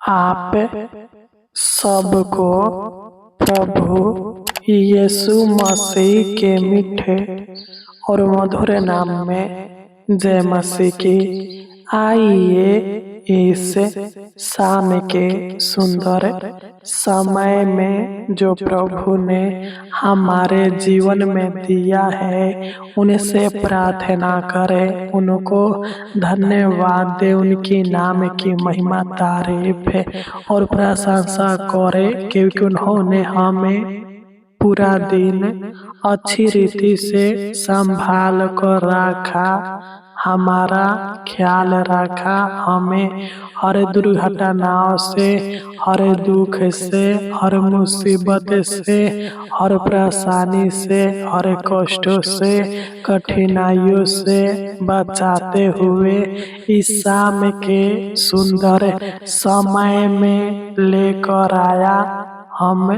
आप सबको प्रभु यीशु मसीह के मीठे और मधुर नाम में जय मसीह की। आइए इस शाम के सुंदर समय में जो प्रभु ने हमारे जीवन में दिया है उनसे प्रार्थना करें, उनको धन्यवाद दे, उनकी नाम की महिमा तारीफ और प्रशंसा करें क्योंकि उन्होंने हमें पूरा दिन अच्छी रीति से संभाल कर रखा, हमारा ख्याल रखा, हमें हर दुर्घटनाओं से, हर दुख से, हर मुसीबत से, हर परेशानी से, हर कष्टों से, कठिनाइयों से बचाते हुए इस शाम के सुंदर समय में लेकर आया। हम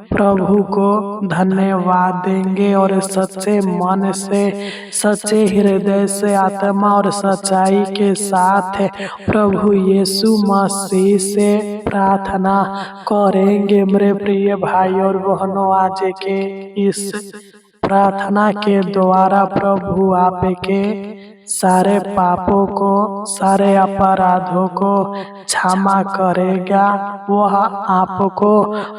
प्रभु को धन्यवाद देंगे और सच्चे मन से, सच्चे हृदय से, आत्मा और सच्चाई के साथ प्रभु यीशु मसीह से प्रार्थना करेंगे। मेरे प्रिय भाई और बहनों, आज के इस प्रार्थना के द्वारा प्रभु आपके सारे पापों को, सारे अपराधों को क्षमा करेगा। वह आपको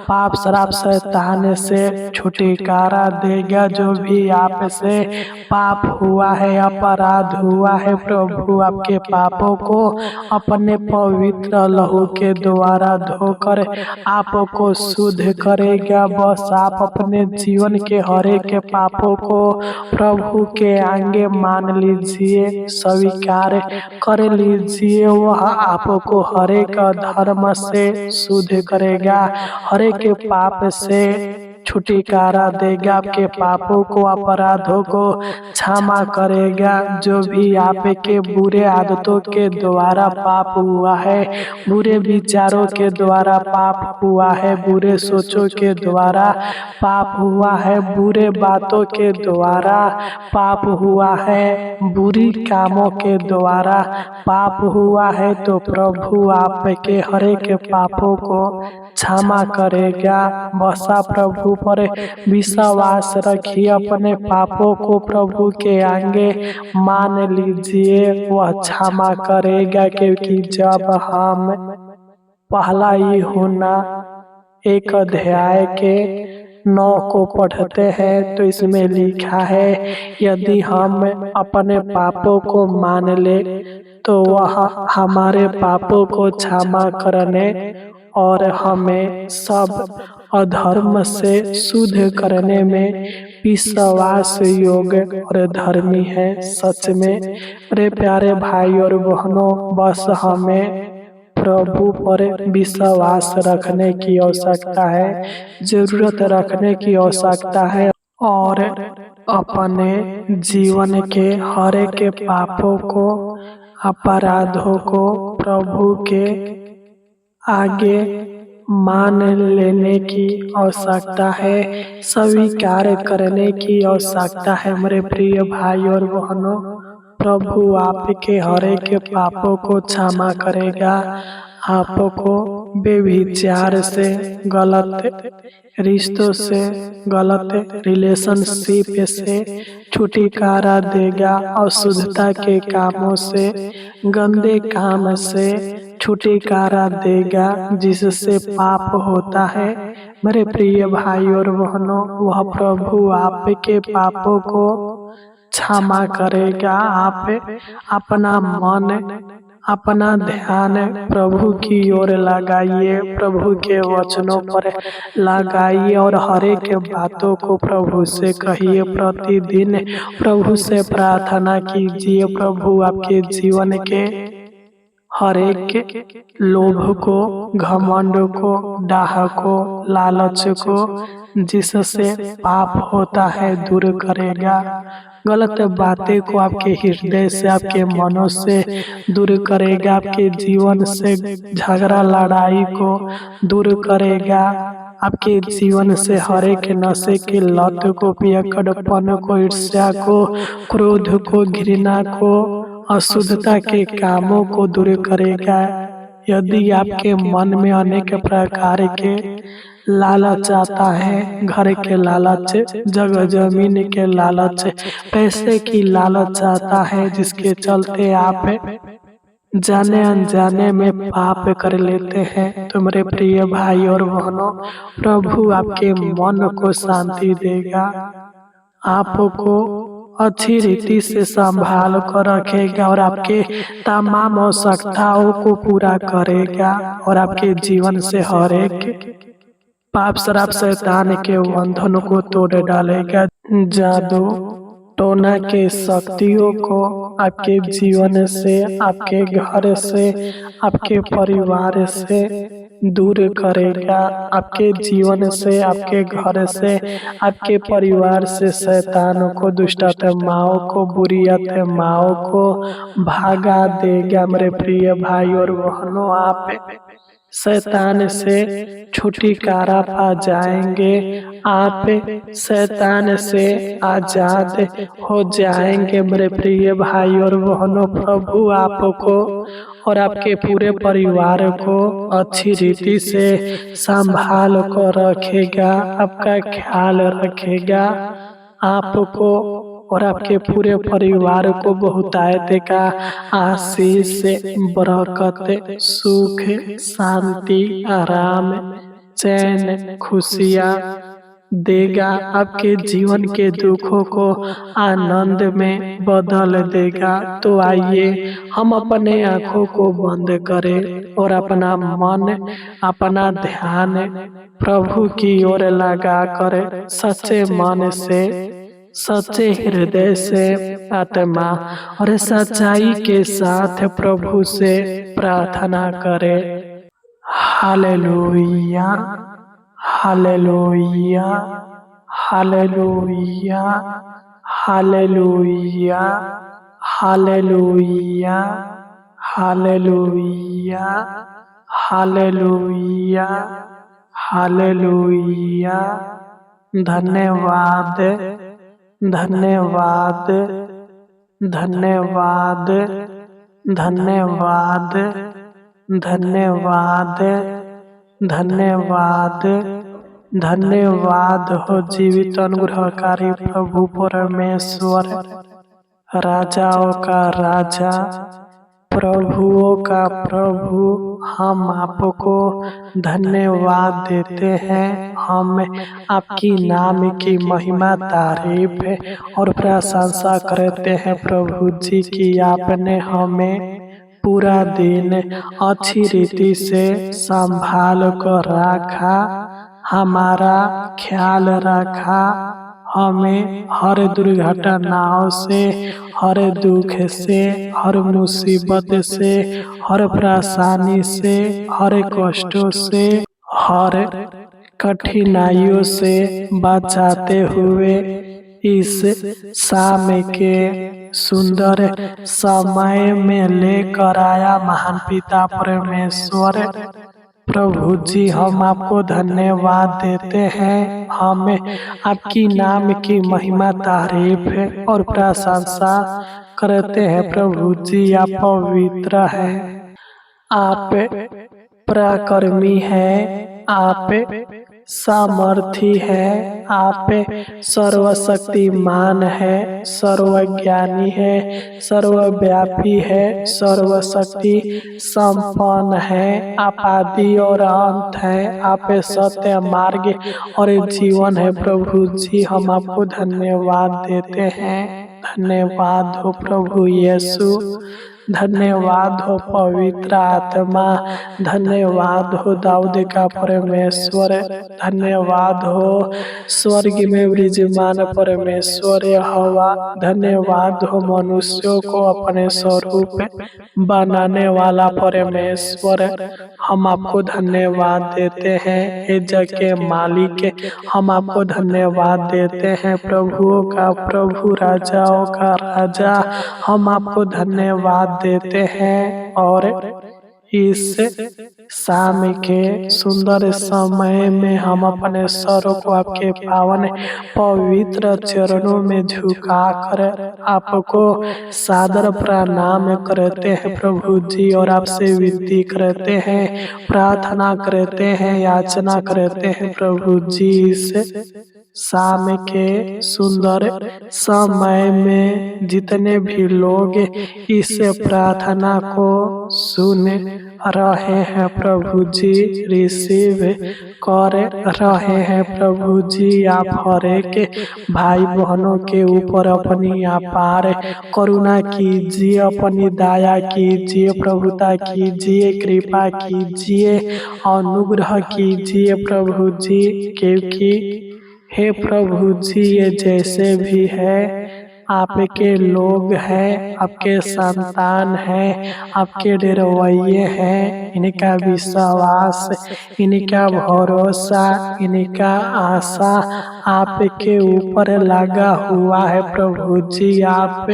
पाप श्राप शैतान से छुटकारा देगा। जो भी आपसे पाप हुआ है, अपराध हुआ है, प्रभु आपके पापों को अपने पवित्र लहू के द्वारा धोकर आपको शुद्ध करेगा। बस आप अपने जीवन के हर एक पापों को प्रभु के आगे मान लीजिए, स्वीकार कर लीजिए। वह आपको हर एक धर्म से शुद्ध करेगा, हर एक पाप से छुटकारा देगा, आपके पापों को, अपराधों को क्षमा करेगा। जो भी आपके बुरे आदतों के द्वारा पाप हुआ है, बुरे विचारों के द्वारा पाप हुआ है, बुरे सोचों के द्वारा पाप हुआ है, बुरे बातों के द्वारा पाप हुआ है, बुरी कामों के द्वारा पाप हुआ है, तो प्रभु आपके हर एक पापों को क्षमा करेगा। बस आप प्रभु पर विश्वास रखिए, अपने पापों को प्रभु के आगे मान लीजिए, वह क्षमा करेगा। क्योंकि जब हम पहला यूहन्ना 1 अध्याय के 9 को पढ़ते हैं तो इसमें लिखा है, यदि हम अपने पापों को मान ले तो वह हमारे पापों को क्षमा करने और हमें सब अधर्म से शुद्ध करने में विश्वास योग्य और धर्मी है। सच में मेरे प्यारे भाई और बहनों, बस हमें प्रभु पर विश्वास रखने की आवश्यकता है, जरूरत रखने की आवश्यकता है और अपने जीवन के हर एक पापों को, अपराधों को प्रभु के आगे मान लेने की आवश्यकता है, स्वीकार करने की आवश्यकता है। मेरे प्रिय भाई और बहनों, प्रभु आपके हर एक पापों को क्षमा करेगा, आपको बेविचार से, गलत रिश्तों से, गलत रिलेशनशिप से छुटकारा देगा, अशुद्धता के कामों से, गंदे काम से छुटकारा देगा जिससे पाप होता है। मेरे प्रिय भाई और बहनों, वह प्रभु आपके पापों को क्षमा करेगा। आप अपना मन, अपना ध्यान प्रभु की ओर लगाइए, प्रभु के वचनों पर लगाइए और हर एक बातों को प्रभु से कहिए। प्रतिदिन प्रभु से प्रार्थना कीजिए, प्रभु आपके जीवन के हर एक लोभ को, घमंड को, डाह को, लालच को, जिससे पाप होता है, दूर करेगा। गलत बातें को आपके हृदय से, आपके मनों से दूर करेगा, आपके जीवन से झगड़ा लड़ाई को दूर करेगा, आपके जीवन से हर एक नशे की लत को, पियक्कड़पन को, ईर्ष्या को, क्रोध को, घृणा को, अशुद्धता के कामों को दूर करेगा। यदि आपके मन में अनेक प्रकार के लालच आता है, घर के लालच, जगह जमीन के लालच, पैसे की लालच आता है, जिसके चलते आप जाने अनजाने में पाप कर लेते हैं, तो मेरे प्रिय भाई और बहनों, प्रभु आपके मन को शांति देगा, आपको अच्छी रीति से संभाल कर रखेगा और आपके तमाम आवश्यकताओं को पूरा करेगा और आपके जीवन से हर एक पाप शराब शैतान के बंधन को तोड़ डालेगा। जादू टोना के शक्तियों को आपके जीवन से, आपके घर से, आपके परिवार से दूर करेगा। आपके जीवन से, आपके घर से, आपके परिवार से शैतानों को, दुष्ट आत्माओं को, बुरी आत्माओं को भागा देगा। मेरे प्रिय भाई और बहनों, आप शैतान से छुटकारा पा जाएंगे, आप शैतान से आजाद हो जाएंगे। मेरे प्रिय भाई और बहनों, प्रभु आपको और आपके पूरे परिवार को अच्छी रीति से संभाल कर रखेगा, आपका ख्याल रखेगा, आपको और आपके पूरे परिवार को बहुतायत का आशीष, बरकत, सुख, शांति, आराम, चैन, खुशियाँ देगा। आपके जीवन के दुखों को आनंद में बदल देगा। तो आइए हम अपने आँखों को बंद करें और अपना मन, अपना ध्यान प्रभु की ओर लगा कर सच्चे मन से, सच्चे हृदय से, आत्मा और सच्चाई के साथ प्रभु से प्रार्थना करें। Hallelujah, hallelujah, hallelujah, hallelujah, hallelujah, hallelujah, hallelujah, hallelujah. धन्यवाद, धन्यवाद, धन्यवाद, धन्यवाद, धन्यवाद, धन्यवाद, धन्यवाद हो जीवित अनुग्रहकारी प्रभु परमेश्वर, राजाओं का राजा, प्रभुओं का प्रभु। हम आपको धन्यवाद देते हैं, हम आपकी नाम की महिमा, तारीफ और प्रशंसा करते हैं प्रभु जी की आपने हमें पूरा दिन अच्छी रीति से संभाल कर रखा, हमारा ख्याल रखा, हमें हर दुर्घटनाओं से, हर दुख से, हर मुसीबत से, हर परेशानी से, हर कष्टों से, हर कठिनाइयों से बचाते हुए इस शाम के सुंदर समय में लेकर आया महान पिता परमेश्वर। प्रभु जी हम आपको धन्यवाद देते हैं, हम आपकी नाम की महिमा, तारीफ और प्रशंसा करते हैं। प्रभु जी आप पवित्र हैं, आप पराक्रमी हैं, आप सामर्थी है, आप सर्वशक्तिमान है, सर्वज्ञानी है, सर्वव्यापी है, सर्वशक्ति संपन्न है, आप आदि और अंत है, आप सत्य, मार्ग और जीवन है। प्रभु जी हम आपको धन्यवाद देते हैं। धन्यवाद हो प्रभु यीशु, धन्यवाद हो पवित्र आत्मा, धन्यवाद हो दाऊद का परमेश्वर, धन्यवाद हो स्वर्ग में विराजमान परमेश्वर यहोवा, धन्यवाद हो मनुष्यों को अपने स्वरूप बनाने वाला परमेश्वर। हम आपको धन्यवाद देते हैं हे जग के मालिक, हम आपको धन्यवाद देते हैं प्रभुओं का प्रभु, राजाओं का राजा। हम आपको धन्यवाद देते हैं और इस शाम के सुंदर समय में हम अपने सरों को आपके पावन पवित्र चरणों में झुका कर आपको सादर प्रणाम करते हैं प्रभु जी, और आपसे विनती करते हैं, प्रार्थना करते हैं, याचना करते हैं प्रभु जी। इस शाम के सुंदर समय में जितने भी लोग इस प्रार्थना को सुन रहे हैं प्रभु जी, रिसीव कर रहे हैं प्रभु जी, आप हर एक भाई बहनों के ऊपर अपनी अपार करुणा कीजिए, अपनी दया कीजिए, प्रभुता कीजिए, कृपा कीजिए, अनुग्रह कीजिए प्रभु जी। क्योंकि हे प्रभु जी, ये जैसे भी है आपके लोग हैं, आपके संतान हैं, आपके डरवैये हैं, इनका विश्वास, इनका भरोसा, इनका आशा आपके ऊपर लगा हुआ है प्रभु जी। आप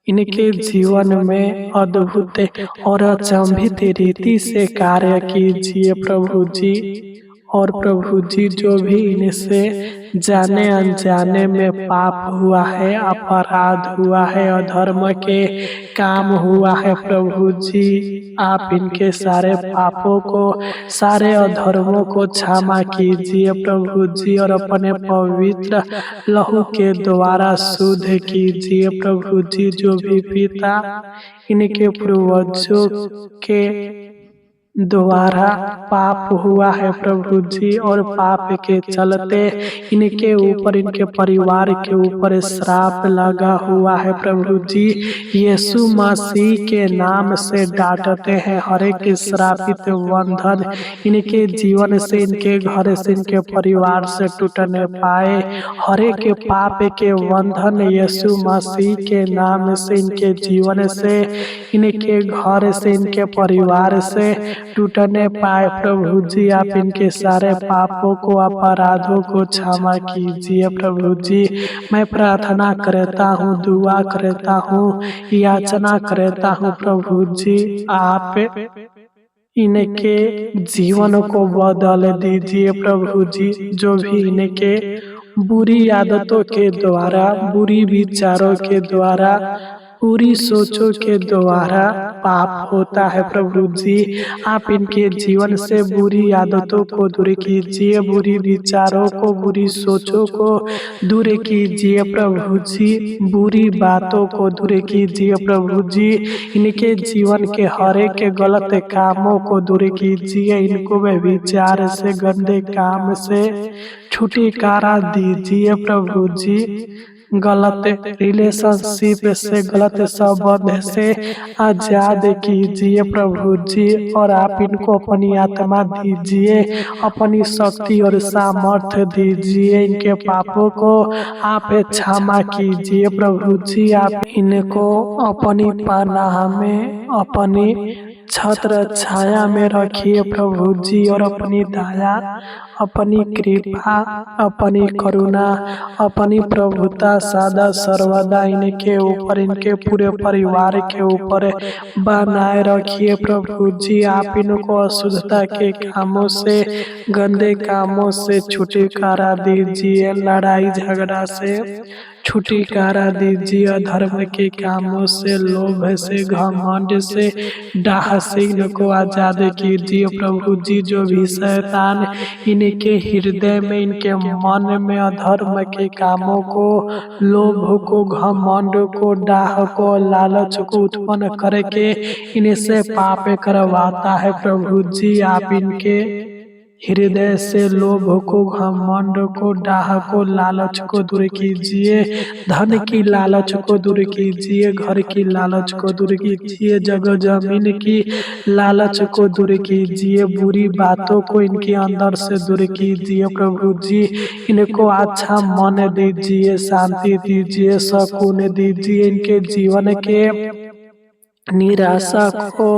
इनके जीवन में अद्भुत और अचंभित रीति से कार्य कीजिए प्रभु जी। और प्रभु जी, जो भी इनसे जाने अनजाने में पाप हुआ है, अपराध हुआ है, अधर्म के काम हुआ है प्रभु जी, आप इनके सारे पापों को, सारे अधर्मों को क्षमा कीजिए प्रभु जी, और अपने पवित्र लहू के द्वारा शुद्ध कीजिए प्रभु जी। जो भी पिता इनके पूर्वजों के द्वारा पाप हुआ है प्रभु जी, और पाप के चलते इनके ऊपर, इनके परिवार के ऊपर श्राप लगा हुआ है प्रभु जी, यीशु मसीह के नाम से डांटते हैं। हर एक श्रापित बंधन इनके जीवन से, इनके घर से, इनके परिवार से टूटने पाए। हर एक पाप के बंधन यीशु मसीह के नाम से इनके जीवन से, इनके घर से, इनके परिवार से टूटने पाए प्रभु जी। आप इनके सारे पापों को, अपराधों को क्षमा कीजिए प्रभु जी। मैं प्रार्थना करता हूँ, दुआ करता हूँ, याचना करता हूँ प्रभु जी, आप इनके जीवन को बदल दीजिए प्रभु जी। जो भी इनके बुरी आदतों के द्वारा, बुरी विचारों के द्वारा, बुरी सोचों के द्वारा पाप होता है प्रभु जी, आप इनके जीवन से बुरी आदतों को दूर कीजिए, बुरी विचारों को, बुरी सोचों को दूर कीजिए प्रभु जी, बुरी बातों को दूर कीजिए प्रभु जी। इनके जीवन के हर एक गलत कामों को दूर कीजिए, इनको व्यभिचार से, गंदे काम से छुटकारा दीजिए प्रभु जी। गलत रिलेशनशिप से, गलत संबंध से आजाद कीजिए प्रभु जी, और आप इनको अपनी आत्मा दीजिए, अपनी शक्ति और सामर्थ्य दीजिए। इनके पापों को आप क्षमा कीजिए प्रभु जी। आप इनको अपनी पनाह में, अपनी छत्र छाया में रखिए प्रभु जी, और अपनी दया, अपनी कृपा, अपनी करुणा, अपनी प्रभुता सदा सर्वदा इनके ऊपर, इनके पूरे परिवार के ऊपर बनाए रखिए प्रभु जी। आप इनको अशुद्धता के कामों से, गंदे कामों से छुटकारा दीजिए, लड़ाई झगड़ा से छुटकारा दीजिए, अधर्म के कामों से, लोभ से, घमंड से, डाह से इनको आजाद कीजिए प्रभु जी। जो भी शैतान इनके हृदय में, इनके मन में अधर्म के कामों को, लोभ को, घमंड को, डाह को, लालच को उत्पन्न करके इनसे पाप करवाता है प्रभु जी, आप इनके हृदय से लोभ को, घमंड को, डाह को, लालच को दूर कीजिए, धन की लालच को दूर कीजिए, घर की लालच को दूर कीजिए, जगह जमीन की लालच को दूर कीजिए, बुरी बातों को इनके अंदर से दूर कीजिए प्रभु जी। इनको अच्छा मन दीजिए, शांति दीजिए, सुकून दीजिए, इनके जीवन के निराशा को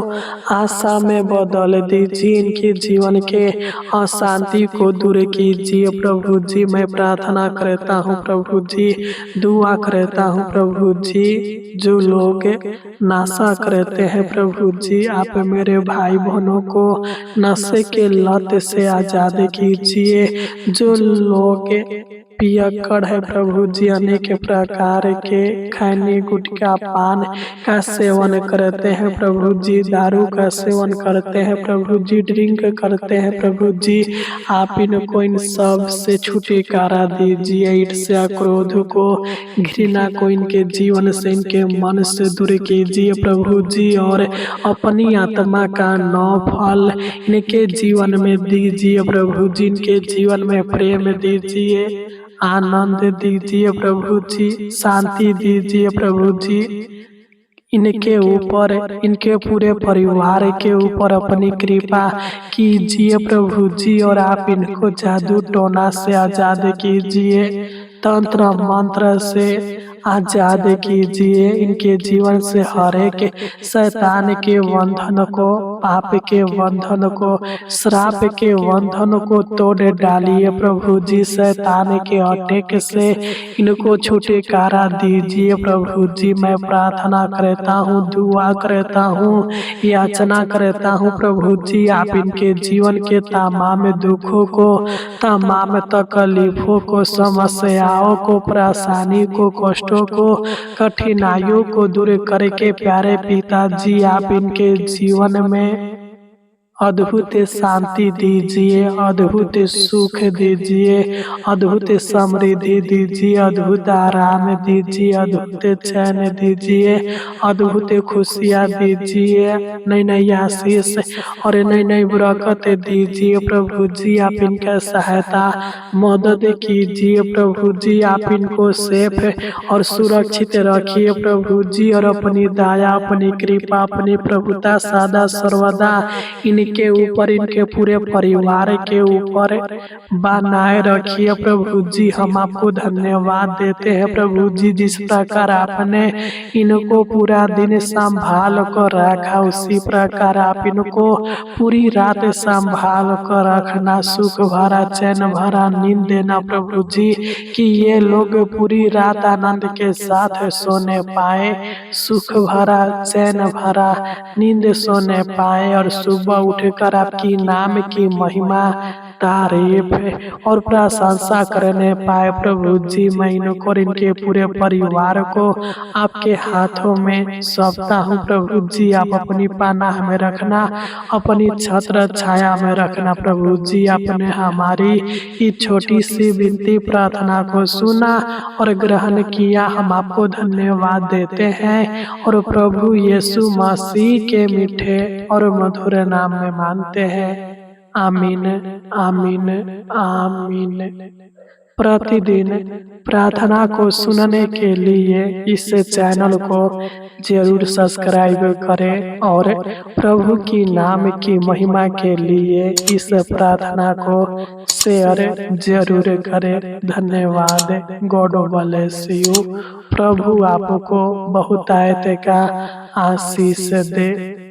आशा में बदल दीजिए। इनके जीवन के अशांति को दूर कीजिए प्रभु जी। मैं प्रार्थना करता हूँ प्रभु जी, दुआ करता हूँ प्रभु जी। जो लोग नशा करते हैं प्रभु जी, आप मेरे भाई बहनों को नशे के लत से आजाद कीजिए। जो लोग पियक्कड़ है प्रभु जी, अनेक प्रकार के खैनी गुटखा पान का सेवन करते हैं प्रभु जी, दारू का सेवन करते हैं प्रभु जी, ड्रिंक करते हैं प्रभु जी। आप इनको इन सब से छुटकारा दीजिए। ईर्ष्या क्रोध को घृणा को इनके जीवन से इनके मन से दूर कीजिए प्रभु जी। और अपनी आत्मा का नौ फल इनके जीवन में दीजिए प्रभु जी। इनके जीवन में प्रेम दीजिए, आनंद दीजिए प्रभु जी, शांति दीजिए प्रभु जी। इनके ऊपर, इनके पूरे परिवार के ऊपर अपनी कृपा कीजिए प्रभु जी। और आप इनको जादू टोना से आजाद कीजिए, तंत्र मंत्र से आजाद कीजिए। इनके जीवन से हर एक शैतान के बंधन को, पाप के बंधन को, श्राप के बंधन को तोड़ डालिए प्रभु जी। शैतान के अटैक से इनको छुटकारा दीजिए प्रभु जी। मैं प्रार्थना करता हूँ, दुआ करता हूँ, याचना करता हूँ प्रभु जी। आप इनके जीवन के तमाम दुखों को, तमाम तकलीफों को, समस्याओं को, परेशानी को, कष्टों को, कठिनाइयों को दूर करके प्यारे पिताजी आप इनके जीवन में अद्भुत शांति दीजिए, अद्भुत सुख दीजिए, अद्भुत समृद्धि दीजिए, अद्भुत आराम दीजिए, अद्भुत चैन दीजिए, अद्भुत खुशियाँ दीजिए, नई नई आशीष और नई नई बरकत दीजिए प्रभु जी। आप इनका सहायता मदद कीजिए प्रभु जी। आप इनको सेफ और सुरक्षित रखिए प्रभु जी। और अपनी दया, अपनी कृपा, अपनी प्रभुता सदा सर्वदा इनके ऊपर, इनके पूरे परिवार के ऊपर बनाए रखिए प्रभु जी। हम आपको धन्यवाद देते हैं प्रभु जी। जिस प्रकार आपने इनको पूरा दिन संभाल कर रखा, उसी प्रकार आप इनको पूरी रात संभाल कर रखना, सुख भरा चैन भरा नींद देना प्रभु जी। कि ये लोग पूरी रात आनंद के साथ सोने पाए, सुख भरा चैन भरा नींद सोने पाए, और सुबह उठकर आपकी नाम की महिमा, तारीफ और प्रशंसा करने पाए प्रभु जी। मैं इनको और इनके पूरे परिवार को आपके हाथों में सौंपता हूँ प्रभु जी। आप अपनी पनाह में रखना, अपनी छत्र छाया में रखना प्रभु जी। आपने हमारी इस छोटी सी विनती प्रार्थना को सुना और ग्रहण किया। हम आपको धन्यवाद देते हैं और प्रभु यीशु मसीह के मीठे और मधुर नाम में मानते हैं। आमीन, आमीन, आमीन। प्रतिदिन प्रार्थना को सुनने के लिए इस चैनल को जरूर सब्सक्राइब करें और प्रभु की नाम की महिमा के लिए इस प्रार्थना को शेयर जरूर करें। धन्यवाद। God bless you. प्रभु आपको बहुतायत का आशीष दे।